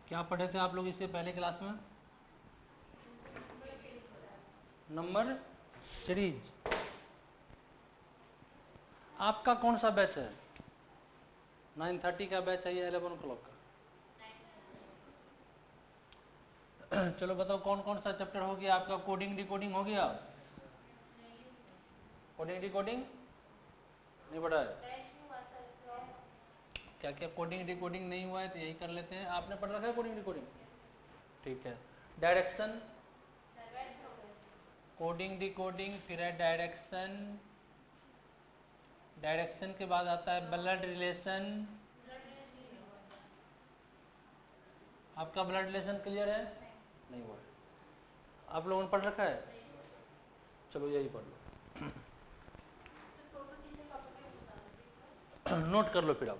क्या पढ़े थे आप लोग इससे पहले क्लास में? Number series. आपका कौन सा बैच है? 9:30 का बैच है या 11 o'clock का? चलो बताओ कौन कौन सा चैप्टर हो गया आपका? कोडिंग डिकोडिंग हो गया? कोडिंग डिकोडिंग नहीं पढ़ा है? क्या क्या कोडिंग डिकोडिंग नहीं हुआ है तो यही कर लेते हैं। आपने पढ़ रखा है कोडिंग डिकोडिंग? ठीक है। डायरेक्शन, कोडिंग डिकोडिंग, फिर है डायरेक्शन। डायरेक्शन के बाद आता है ब्लड रिलेशन। आपका ब्लड रिलेशन क्लियर है? नहीं हुआ है। आप लोगों ने पढ़ रखा है? चलो यही पढ़ लो। नोट कर लो फिर आप।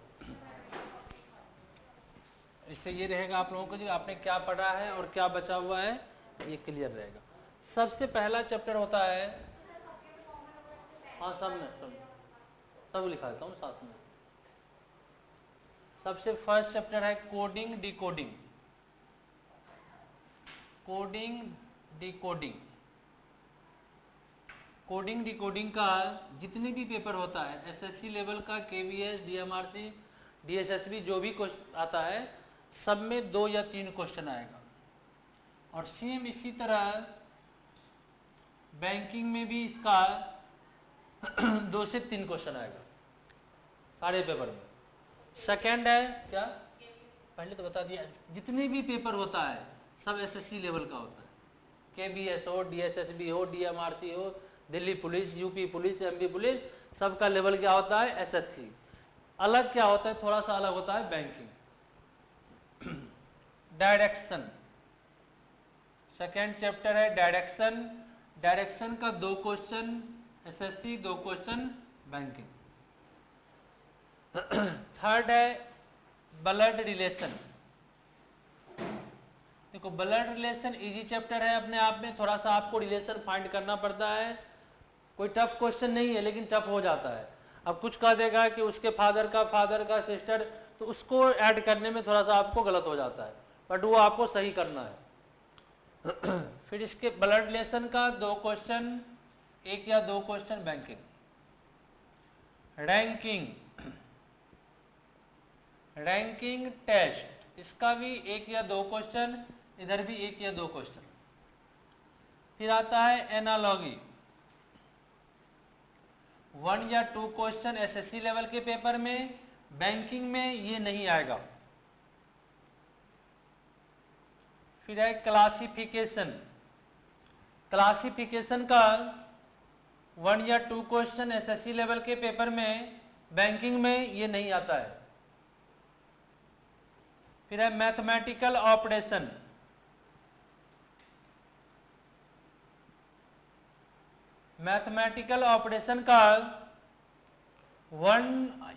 इससे ये रहेगा आप लोगों को जो आपने क्या पढ़ा है और क्या बचा हुआ है ये क्लियर रहेगा। सबसे पहला चैप्टर होता है, हाँ सब में सब लिखा देता हूँ साथ में। सबसे फर्स्ट चैप्टर है coding decoding. Coding decoding, coding decoding का जितने भी पेपर होता है एसएससी लेवल का, केवीएस, डीएमआरसी, डीएसएसबी, जो भी आता है सब में 2 या 3 क्वेश्चन आएगा। और सेम इसी तरह बैंकिंग में भी इसका 2 से 3 क्वेश्चन आएगा सारे पेपर में। सेकंड है क्या, पहले तो बता दिया, जितने भी पेपर होता है सब एसएससी लेवल का होता है। केबीएस हो, डीएसएसबी हो, डीएमआरसी हो, Delhi police, UP police, MP police, सबका लेवल क्या होता है? एसएससी। अलग क्या होता है? थोड़ा सा अलग होता है बैंकिंग। डायरेक्शन, सेकेंड चैप्टर है डायरेक्शन। डायरेक्शन का 2 question SSC, 2 question banking. Third है ब्लड रिलेशन। देखो ब्लड रिलेशन इजी चैप्टर है अपने आप में, थोड़ा सा आपको रिलेशन फाइंड करना पड़ता है। कोई टफ क्वेश्चन नहीं है लेकिन टफ हो जाता है। अब कुछ कह देगा कि उसके फादर का सिस्टर, तो उसको ऐड करने में थोड़ा सा आपको गलत हो जाता है, बट वो आपको सही करना है। फिर इसके ब्लड रिलेशन का 2 क्वेश्चन, 1 या 2 question banking. Ranking, ranking test, इसका भी 1 या 2 क्वेश्चन, इधर भी 1 या 2 क्वेश्चन। फिर आता है एनालॉजी, 1 या 2 क्वेश्चन एसएससी लेवल के पेपर में, बैंकिंग में ये नहीं आएगा। फिर है क्लासिफिकेशन, क्लासिफिकेशन का 1 या 2 क्वेश्चन एसएससी लेवल के पेपर में, बैंकिंग में ये नहीं आता है। फिर है मैथमेटिकल ऑपरेशन, मैथमेटिकल ऑपरेशन का 1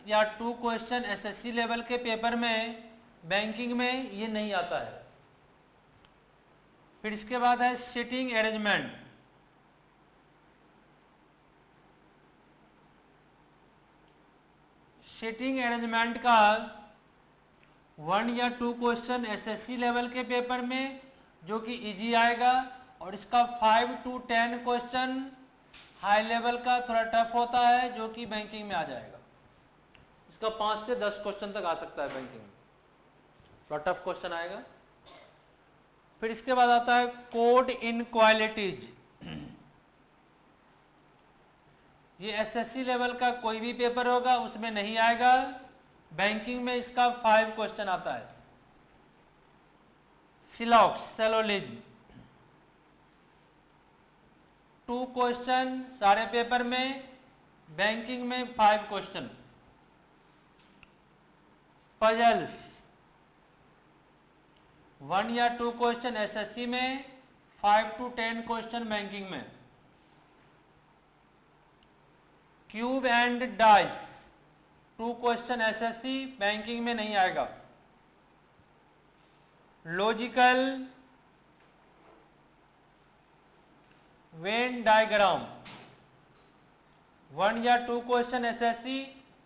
या 2 क्वेश्चन एसएससी लेवल के पेपर में, बैंकिंग में ये नहीं आता है। फिर इसके बाद है सीटिंग अरेंजमेंट, सीटिंग अरेंजमेंट का 1 या 2 क्वेश्चन एसएससी लेवल के पेपर में जो कि इजी आएगा, और इसका 5 to 10 क्वेश्चन हाई लेवल का थोड़ा टफ होता है जो कि बैंकिंग में आ जाएगा। इसका 5 से 10 क्वेश्चन तक आ सकता है बैंकिंग में, थोड़ा टफ क्वेश्चन आएगा। फिर इसके बाद आता है कोड इनक्वालिटीज, ये एसएससी लेवल का कोई भी पेपर होगा उसमें नहीं आएगा, बैंकिंग में इसका 5 क्वेश्चन आता है। सिलॉक्स, सेलोलिज्म, 2 क्वेश्चन सारे पेपर में, बैंकिंग में 5 क्वेश्चन। पजल्स, 1 या 2 क्वेश्चन एसएससी में, 5 to 10 क्वेश्चन बैंकिंग में। Cube and dice, 2 question SSC, banking में नहीं आएगा। लॉजिकल वेन डायग्राम, 1 या 2 क्वेश्चन एसएससी,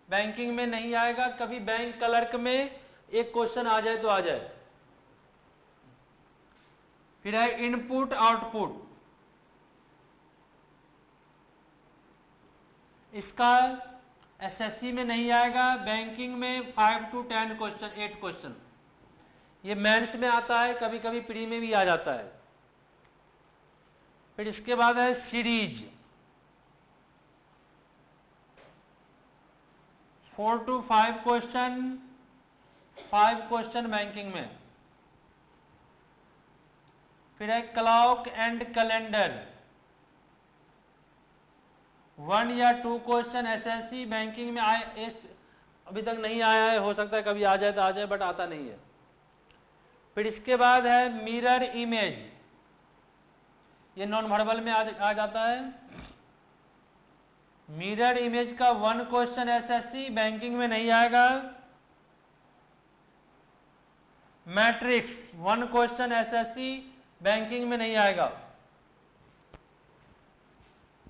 बैंकिंग में नहीं आएगा। कभी बैंक क्लर्क में 1 क्वेश्चन आ जाए तो आ जाए। फिर है इनपुट आउटपुट, इसका एसएससी में नहीं आएगा, बैंकिंग में 5 to 10 क्वेश्चन, 8 क्वेश्चन, ये मेंस में आता है, कभी कभी प्री में भी आ जाता है। फिर इसके बाद है series, 4 to 5 question, 5 question banking में। फिर है क्लॉक एंड कैलेंडर, 1 या 2 क्वेश्चन एसएससी बैंकिंग में आए, अभी तक नहीं आया है, हो सकता है कभी आ जाए तो आ जाए, बट आता नहीं है। फिर इसके बाद है मिरर इमेज, ये नॉन वर्बल में आ जाता है। मिरर इमेज का 1 क्वेश्चन एसएससी बैंकिंग में नहीं आएगा। मैट्रिक्स 1 क्वेश्चन एसएससी बैंकिंग में नहीं आएगा।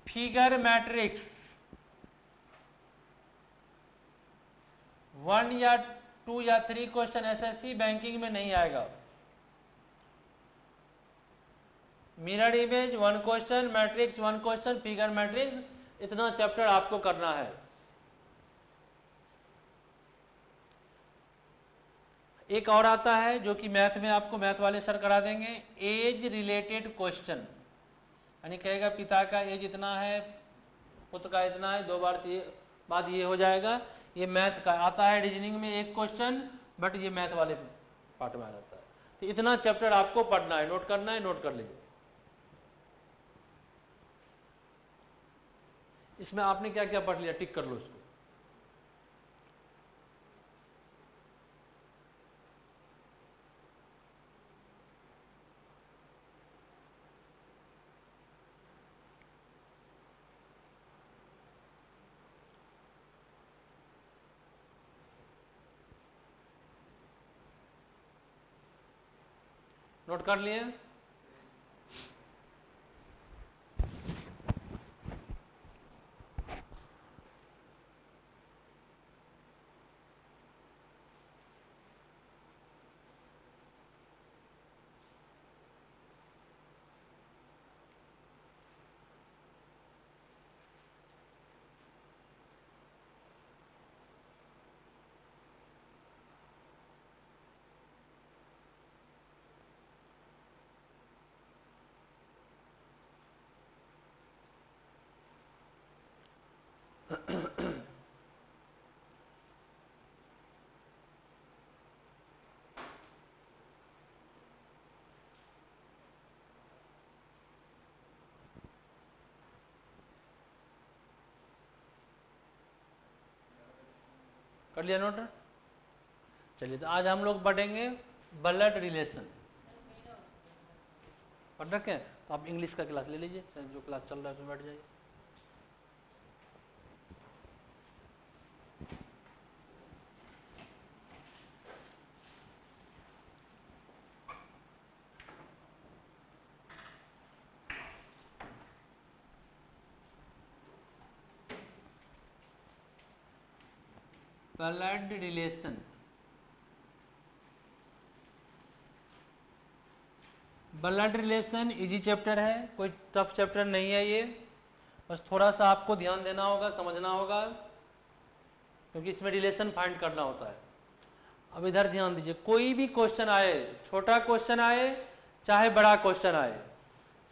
फिगर मैट्रिक्स 1 या 2 या 3 क्वेश्चन एसएससी बैंकिंग में नहीं आएगा। Mirror image 1 question, matrix 1 question, figure matrix, इतना चैप्टर आपको करना है। एक और आता है जो कि मैथ में आपको मैथ वाले सर करा देंगे, एज रिलेटेड क्वेश्चन, यानी कहेगा पिता का एज इतना है, पुत्र का इतना है, 2 बार बाद ये हो जाएगा। ये मैथ का आता है, रीजनिंग में 1 क्वेश्चन, बट ये मैथ वाले पार्ट में आ जाता है। तो इतना चैप्टर आपको पढ़ना है, नोट करना है, नोट कर लीजिए। इसमें आपने क्या क्या पढ़ लिया, टिक कर लो इसको। नोट कर लिए? कर लिया नोट? चलिए, तो आज हम लोग पढ़ेंगे ब्लड रिलेशन। पढ़ रखे हैं? तो आप इंग्लिश का क्लास ले लीजिए, जो क्लास चल रहा है उसमें बैठ जाइए। Blood relation, blood relation easy chapter है, कोई टफ चैप्टर नहीं है ये, बस थोड़ा सा आपको ध्यान देना होगा, समझना होगा, क्योंकि इसमें रिलेशन फाइंड करना होता है। अब इधर ध्यान दीजिए, कोई भी क्वेश्चन आए, छोटा क्वेश्चन आए चाहे बड़ा क्वेश्चन आए,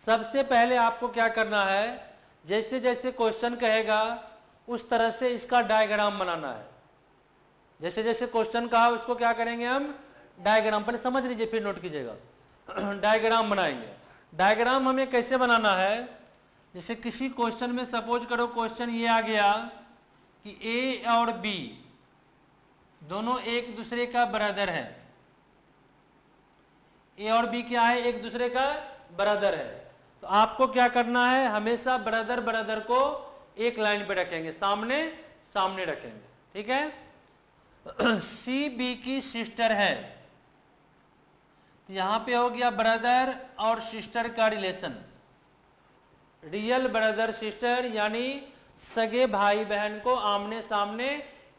सबसे पहले आपको क्या करना है, जैसे जैसे क्वेश्चन कहेगा उस तरह से इसका डायग्राम बनाना है। जैसे जैसे क्वेश्चन कहा उसको क्या करेंगे हम, डायग्राम, पहले समझ लीजिए फिर नोट कीजिएगा। डायग्राम बनाएंगे। डायग्राम हमें कैसे बनाना है, जैसे किसी क्वेश्चन में सपोज करो क्वेश्चन ये आ गया कि ए और बी दोनों एक दूसरे का ब्रदर है। ए और बी क्या है, एक दूसरे का ब्रदर है। तो आपको क्या करना है, हमेशा ब्रदर ब्रदर को एक लाइन पे रखेंगे, सामने सामने रखेंगे, ठीक है। सी बी की सिस्टर है, यहां पे हो गया ब्रदर और सिस्टर का रिलेशन, रियल ब्रदर सिस्टर, यानी सगे भाई बहन को आमने सामने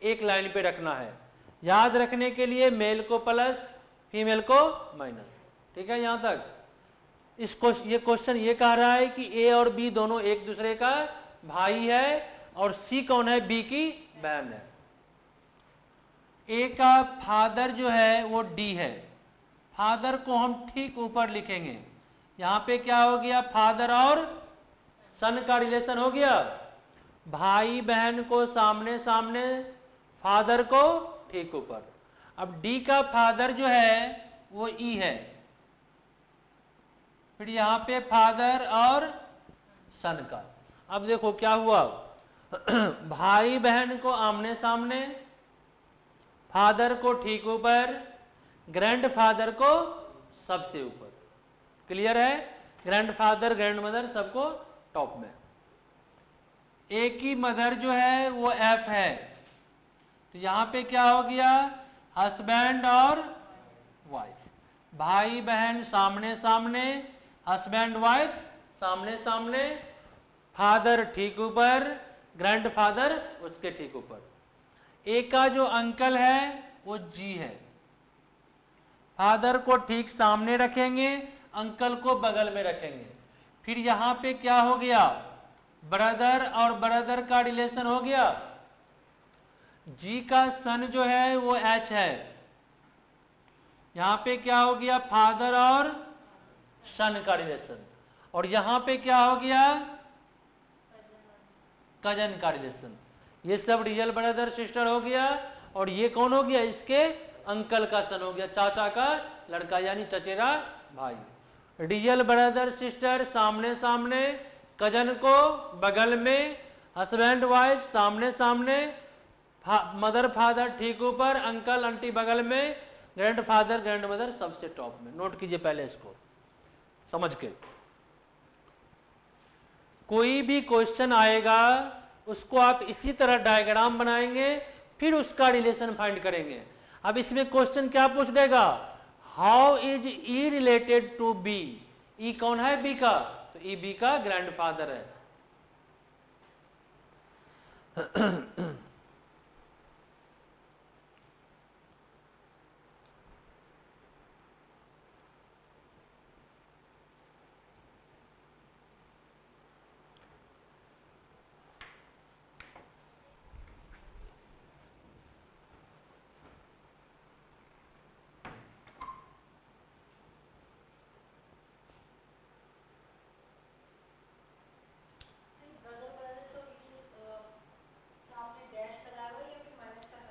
एक लाइन पे रखना है। याद रखने के लिए मेल को प्लस, फीमेल को माइनस, ठीक है यहां तक। ये क्वेश्चन ये कह रहा है कि ए और बी दोनों एक दूसरे का भाई है और सी कौन है, बी की बहन है। ए का फादर जो है वो डी है, फादर को हम ठीक ऊपर लिखेंगे। यहाँ पे क्या हो गया, फादर और सन का रिलेशन हो गया, भाई बहन को सामने सामने, फादर को ठीक ऊपर। अब डी का फादर जो है वो ई है, फिर यहाँ पे फादर और सन का। अब देखो क्या हुआ, भाई बहन को आमने सामने, फादर को ठीक ऊपर, ग्रैंडफादर को सबसे ऊपर। क्लियर है, ग्रैंडफादर ग्रैंड मदर सबको टॉप में। ए की मदर जो है वो एफ है, तो यहाँ पे क्या हो गया, हस्बैंड और वाइफ, भाई बहन सामने सामने, हस्बैंड वाइफ सामने सामने, फादर ठीक ऊपर, ग्रैंडफादर उसके ठीक ऊपर। ए का जो अंकल है वो जी है, फादर को ठीक सामने रखेंगे, अंकल को बगल में रखेंगे। फिर यहाँ पे क्या हो गया, ब्रदर और ब्रदर का रिलेशन हो गया। जी का सन जो है वो एच है, यहाँ पे क्या हो गया, फादर और सन का रिलेशन। और यहाँ पे क्या हो गया, कजन का रिलेशन। ये सब रियल ब्रदर सिस्टर हो गया, और ये कौन हो गया, इसके अंकल का सन हो गया, चाचा का लड़का यानी चचेरा भाई। रियल ब्रदर सिस्टर सामने सामने, कजन को बगल में, हस्बैंड वाइफ सामने सामने, मदर फादर ठीक ऊपर, अंकल आंटी बगल में, ग्रैंडफादर ग्रैंड मदर सबसे टॉप में। नोट कीजिए पहले इसको समझ के। कोई भी क्वेश्चन आएगा उसको आप इसी तरह डायग्राम बनाएंगे, फिर उसका रिलेशन फाइंड करेंगे। अब इसमें क्वेश्चन क्या पूछ देगा, how is E related to B. E कौन है, बी का, तो ई बी का ग्रैंडफादर है।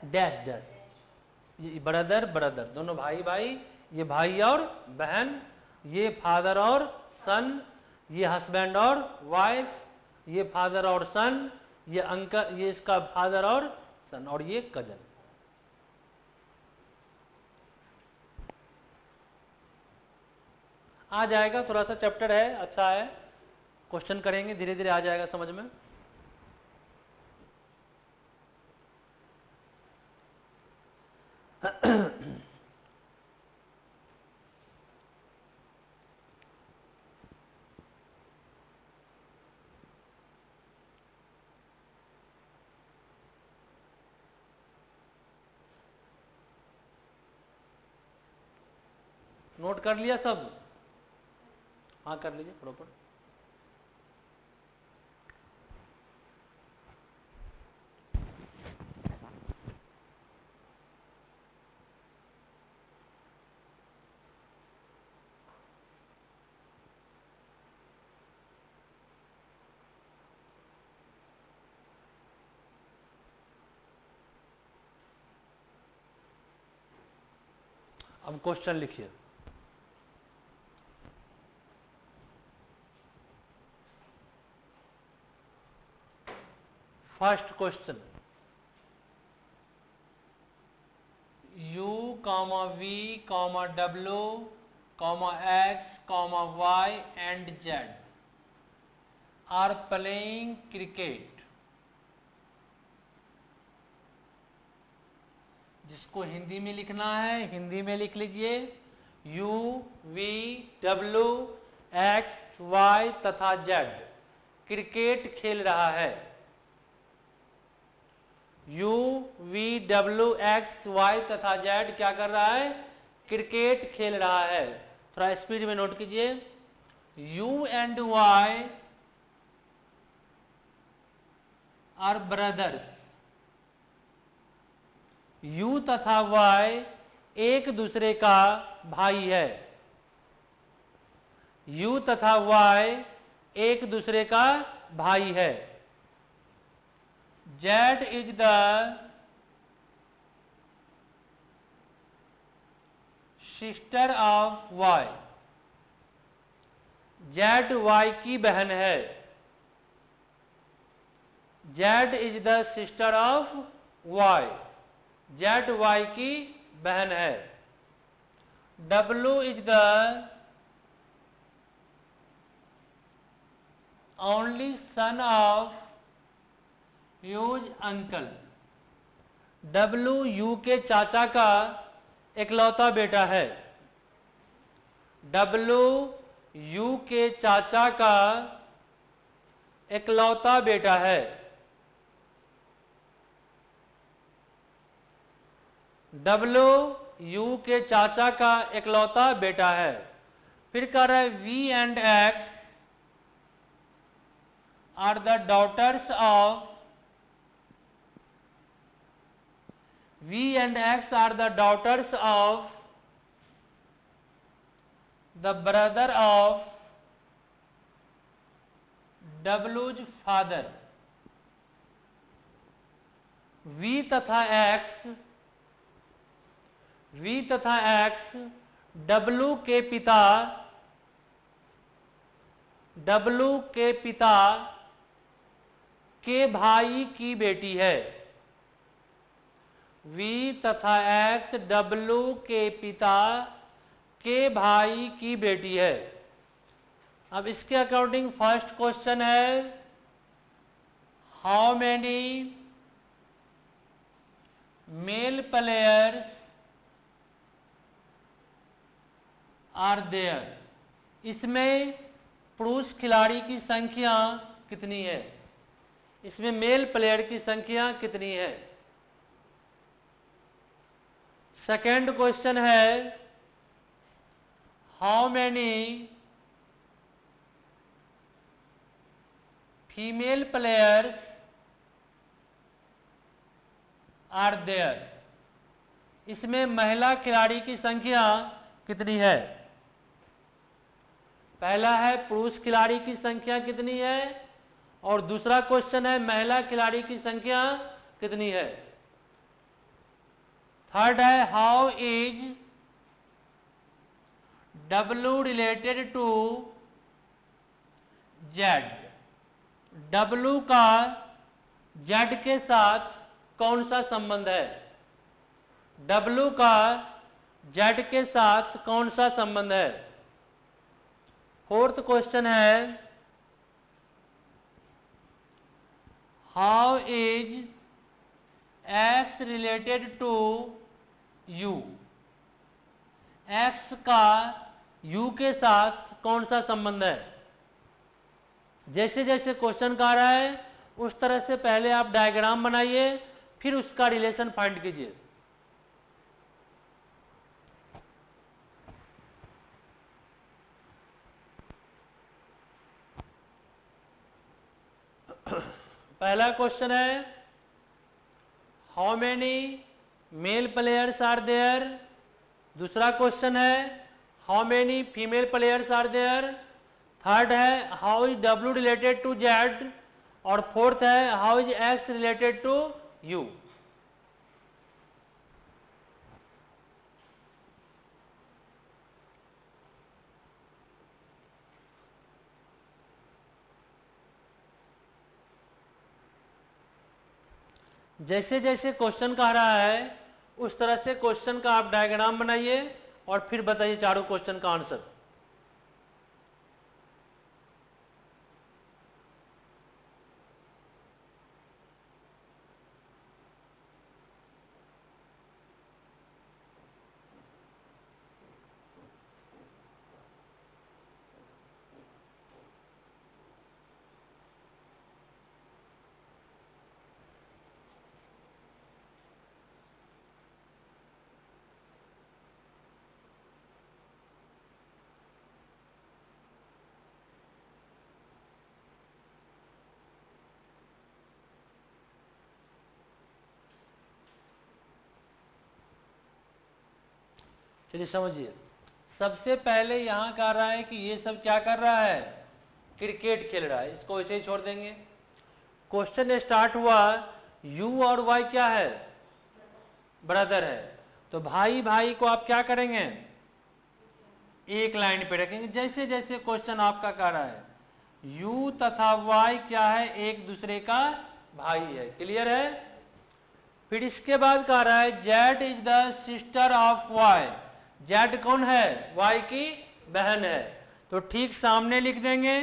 डैश डैश, ये ब्रदर ब्रदर दोनों भाई भाई, ये भाई और बहन, ये फादर और सन, ये हस्बैंड और वाइफ, ये फादर और सन, ये अंकल, ये इसका फादर और सन, और ये कजन। आ जाएगा, थोड़ा सा चैप्टर है, अच्छा है, क्वेश्चन करेंगे धीरे धीरे आ जाएगा समझ में। नोट कर लिया सब, हाँ कर लीजिए प्रॉपर। अब क्वेश्चन लिखिए। First question, u, v, w, x, y and z are playing cricket। जिसको हिंदी में लिखना है हिंदी में लिख लीजिए, u, v, w, x, y तथा z क्रिकेट खेल रहा है। u, v, w, x, y तथा z क्या कर रहा है, क्रिकेट खेल रहा है। थोड़ा स्पीड में नोट कीजिए। U and Y are brothers. U तथा Y एक दूसरे का भाई है. U तथा Y एक दूसरे का भाई है. Z is the sister of Y. Z Y की बहन है. Z is the sister of Y. Z Y की बहन है. W is the only son of U's uncle. W U के चाचा का इकलौता बेटा है. W U के चाचा का इकलौता बेटा है. W U के चाचा का इकलौता बेटा है. फिर कह रहा है V and X are the daughters of V and X are the daughters of the brother of W's father. V तथा X W के पिता के भाई की बेटी है. V तथा X W के पिता के भाई की बेटी है. अब इसके अकॉर्डिंग फर्स्ट क्वेश्चन है, how many male players are there. इसमें पुरुष खिलाड़ी की संख्या कितनी है. इसमें मेल प्लेयर की संख्या कितनी है. सेकेंड क्वेश्चन है, how many female players are there. इसमें महिला खिलाड़ी की संख्या कितनी है. पहला है पुरुष खिलाड़ी की संख्या कितनी है और दूसरा क्वेश्चन है महिला खिलाड़ी की संख्या कितनी है. थर्ड है, how is W related to Z. W का Z के साथ कौन सा संबंध है. W का Z के साथ कौन सा संबंध है. फोर्थ क्वेश्चन है, how is X related to U. X का U के साथ कौन सा संबंध है. जैसे जैसे क्वेश्चन का आ रहा है उस तरह से पहले आप डायग्राम बनाइए, फिर उसका रिलेशन फाइंड कीजिए. पहला क्वेश्चन है, how many male players are there. दूसरा क्वेश्चन है, how many female players are there. Third है, how is W related to Z. और फोर्थ है, how is X related to U. जैसे जैसे क्वेश्चन का आ रहा है उस तरह से क्वेश्चन का आप डायग्राम बनाइए और फिर बताइए चारों क्वेश्चन का आंसर. चलिए समझिए, सबसे पहले यहाँ कह रहा है कि ये सब क्या कर रहा है, क्रिकेट खेल रहा है, इसको ऐसे ही छोड़ देंगे। क्वेश्चन स्टार्ट हुआ, यू और वाई क्या है, ब्रदर है, तो भाई भाई को आप क्या करेंगे, एक लाइन पे रखेंगे। जैसे जैसे क्वेश्चन आपका कह रहा है, यू तथा वाई क्या है, एक दूसरे का भाई है, क्लियर है। फिर इसके बाद कह रहा है Z is the sister of Y, Z कौन है, वाई की बहन है, तो ठीक सामने लिख देंगे,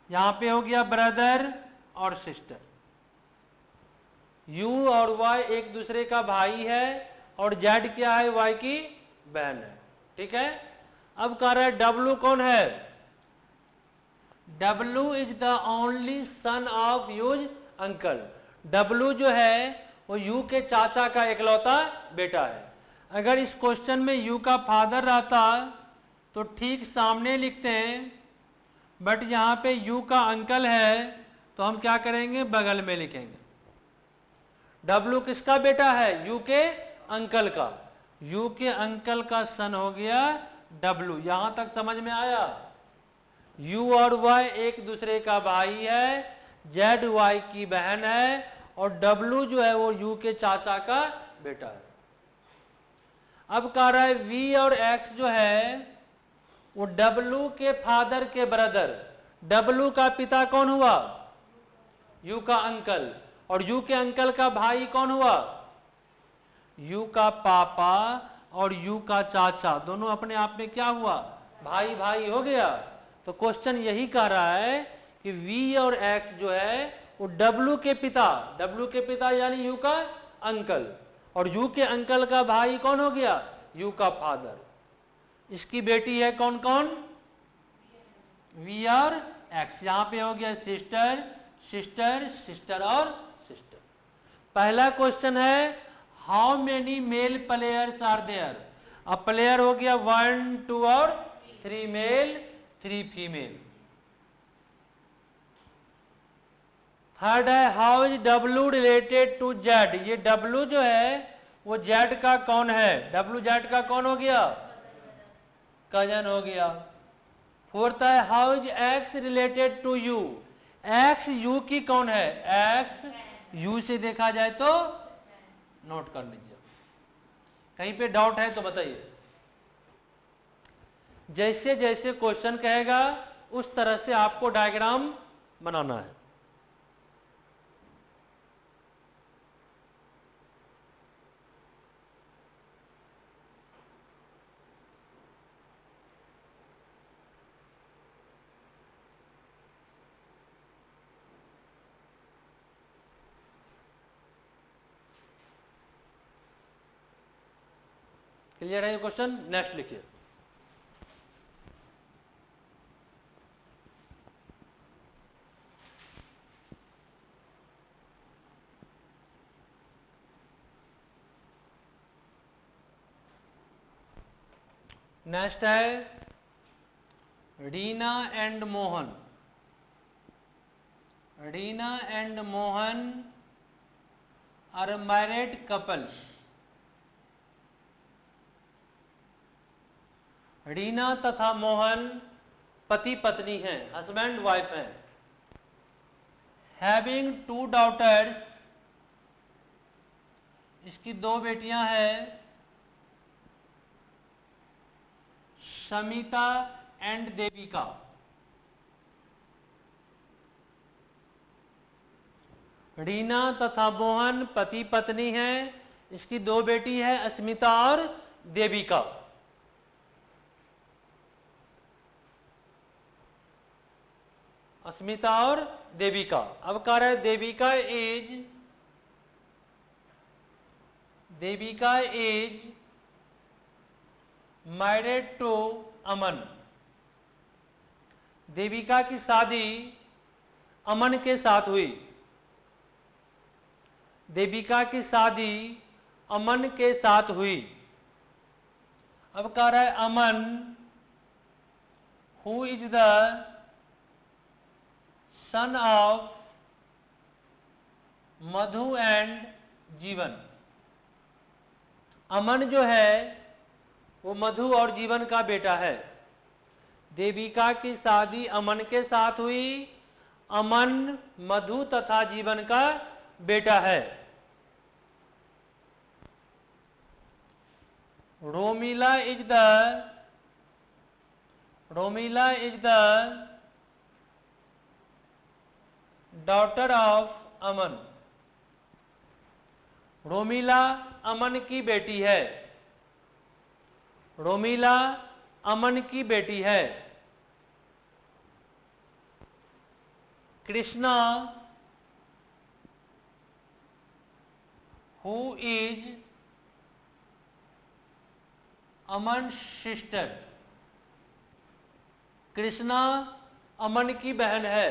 यहां पे हो गया ब्रदर और सिस्टर। यू और वाई एक दूसरे का भाई है और जेड क्या है, वाई की बहन है, ठीक है। अब कह रहा है डब्लू कौन है, W is the only son of use uncle, W जो है वो यू के चाचा का इकलौता बेटा है। अगर इस क्वेश्चन में यू का फादर रहता तो ठीक सामने लिखते हैं, बट यहाँ पे यू का अंकल है तो हम क्या करेंगे, बगल में लिखेंगे। डब्लू किसका बेटा है, यू के अंकल का, यू के अंकल का सन हो गया डब्लू। यहां तक समझ में आया। यू और वाई एक दूसरे का भाई है, जेड वाई की बहन है और डब्लू जो है वो यू के चाचा का बेटा है। अब कह रहा है वी और एक्स जो है वो डब्लू के फादर के ब्रदर, डब्लू का पिता कौन हुआ, यू का अंकल, और यू के अंकल का भाई कौन हुआ, यू का पापा, और यू का चाचा, दोनों अपने आप में क्या हुआ, भाई भाई हो गया। तो क्वेश्चन यही कह रहा है कि वी और एक्स जो है वो डब्लू के पिता यानी यू का अंकल, और यू के अंकल का भाई कौन हो गया, यू का फादर। इसकी बेटी है कौन कौन, वी और एक्स। यहां पे हो गया सिस्टर सिस्टर सिस्टर और सिस्टर। पहला क्वेश्चन है how many male players are there, अब प्लेयर हो गया 1 2 और 3 मेल 3 फीमेल। थर्ड है how is W related to Z, ये डब्लू जो है वो जेड का कौन है, डब्लू जेड का कौन हो गया, कजन हो गया। फोर्थ है how is X related to U, X U की कौन है, एक्स यू से देखा जाए तो नोट कर लीजिए, कहीं पे डाउट है तो बताइए। जैसे जैसे क्वेश्चन कहेगा उस तरह से आपको डायग्राम बनाना है। क्लियर है ये क्वेश्चन, नेक्स्ट लिखिए। नेक्स्ट है Reena and Mohan, Reena and Mohan are married couple. Reena तथा मोहन पति पत्नी हैं, हस्बैंड वाइफ हैं। हैविंग 2 डॉटर्स, इसकी 2 बेटियां हैं, शमिता एंड देविका। रीना तथा मोहन पति पत्नी हैं, इसकी 2 बेटी है अस्मिता और देविका। अस्मिता और देविका। अब कह रहा है देविका इज मैरिड टू अमन, देविका की शादी अमन के साथ हुई, देविका की शादी अमन के साथ हुई। अब कह रहा है Aman who is the son of Madhu and Jeevan, Aman जो है वो मधु और जीवन का बेटा है। देविका की शादी अमन के साथ हुई। अमन मधु तथा जीवन का बेटा है। Romila is the daughter of Aman. Romila Aman की बेटी है। रोमिला अमन की बेटी है। Krishna who is Aman sister. Krishna Aman की बहन है।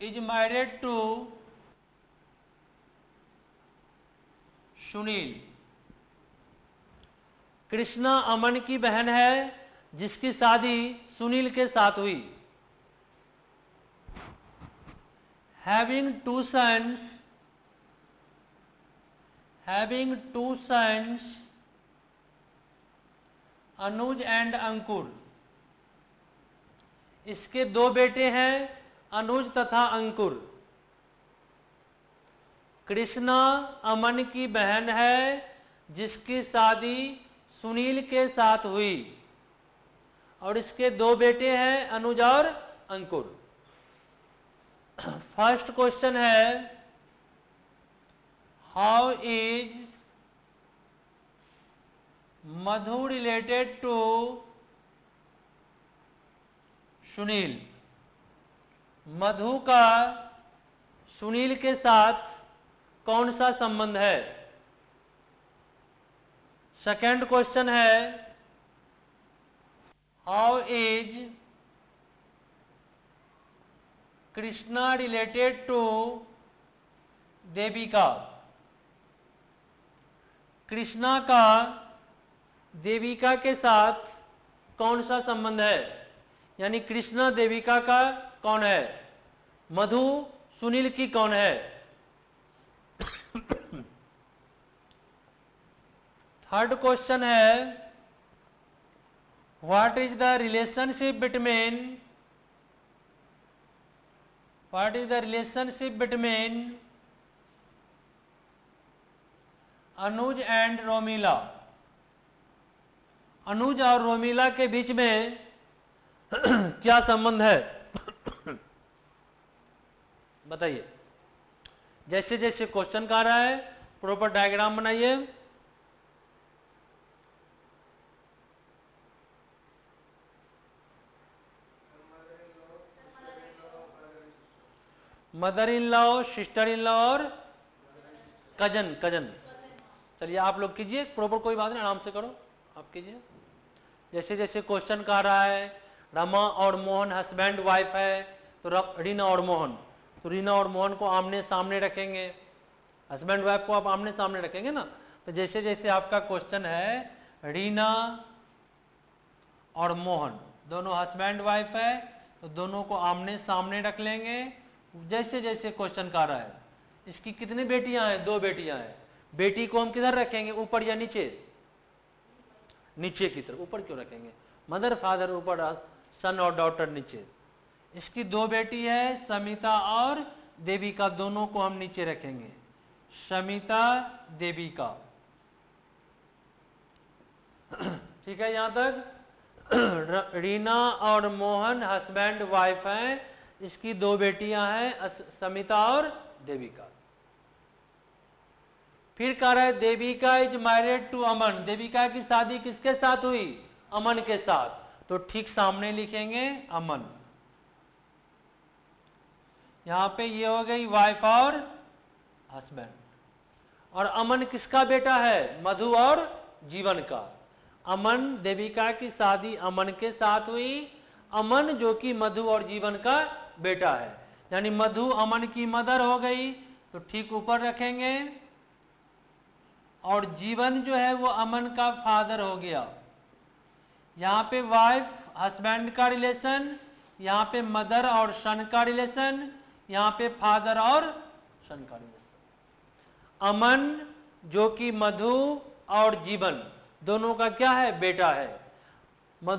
Is married to Sunil. Krishna Aman की बहन है जिसकी शादी सुनील के साथ हुई। Having two sons, Anuj and Ankur. इसके दो बेटे हैं, अनुज तथा अंकुर। कृष्णा अमन की बहन है जिसकी शादी सुनील के साथ हुई और इसके दो बेटे हैं, अनुज और अंकुर। फर्स्ट क्वेश्चन है, how is Madhu related to Sunil. Madhu का सुनील के साथ कौन सा संबंध है। सेकंड क्वेश्चन है, how is Krishna related to Devika. Krishna का देविका के साथ कौन सा संबंध है, यानी कृष्णा देविका का कौन है, मधु सुनील की कौन है। थर्ड क्वेश्चन है, what is the relationship between Anuj and Romila. Anuj और रोमिला के बीच में क्या संबंध है, बताइए। जैसे जैसे क्वेश्चन का रहा है प्रॉपर डायग्राम बनाइए। Mother in law, sister in law और कजन। चलिए आप लोग कीजिए प्रॉपर, कोई बात नहीं, आराम से करो, आप कीजिए। जैसे जैसे क्वेश्चन का रहा है, रमा और मोहन हस्बैंड वाइफ है, तो रीना और मोहन, तो रीना और मोहन को आमने सामने रखेंगे, हस्बैंड वाइफ को आप आमने सामने रखेंगे ना। तो जैसे जैसे आपका क्वेश्चन है, रीना और मोहन दोनों हस्बैंड वाइफ है, तो दोनों को आमने सामने रख लेंगे। जैसे जैसे क्वेश्चन का रहा है, इसकी कितनी बेटियां हैं, दो बेटियां हैं। बेटी को हम किधर रखेंगे, ऊपर या नीचे, नीचे की तरफ। ऊपर क्यों रखेंगे, मदर फादर ऊपर, सन और डॉटर नीचे। इसकी दो बेटी है, समिता और देविका, दोनों को हम नीचे रखेंगे, समिता देविका। ठीक है, यहां तक। रीना और मोहन हस्बैंड वाइफ हैं, इसकी दो बेटियां हैं, समिता और देविका। फिर कह रहा है, देविका इज मैरिड टू अमन। देविका की शादी किसके साथ हुई, अमन के साथ, तो ठीक सामने लिखेंगे अमन। यहां पे ये हो गई वाइफ और हस्बैंड। और अमन किसका बेटा है, मधु और जीवन का। अमन, देविका की शादी अमन के साथ हुई। अमन जो कि मधु और जीवन का बेटा है, यानी मधु अमन की मदर हो गई, तो ठीक ऊपर रखेंगे। और जीवन जो है वो अमन का फादर हो गया। यहाँ पे वाइफ हस्बैंड का रिलेशन, यहाँ पे मदर और सन का रिलेशन, यहाँ पे फादर और सन का रिलेशन। अमन जो कि मधु और जीवन दोनों का क्या है, बेटा है।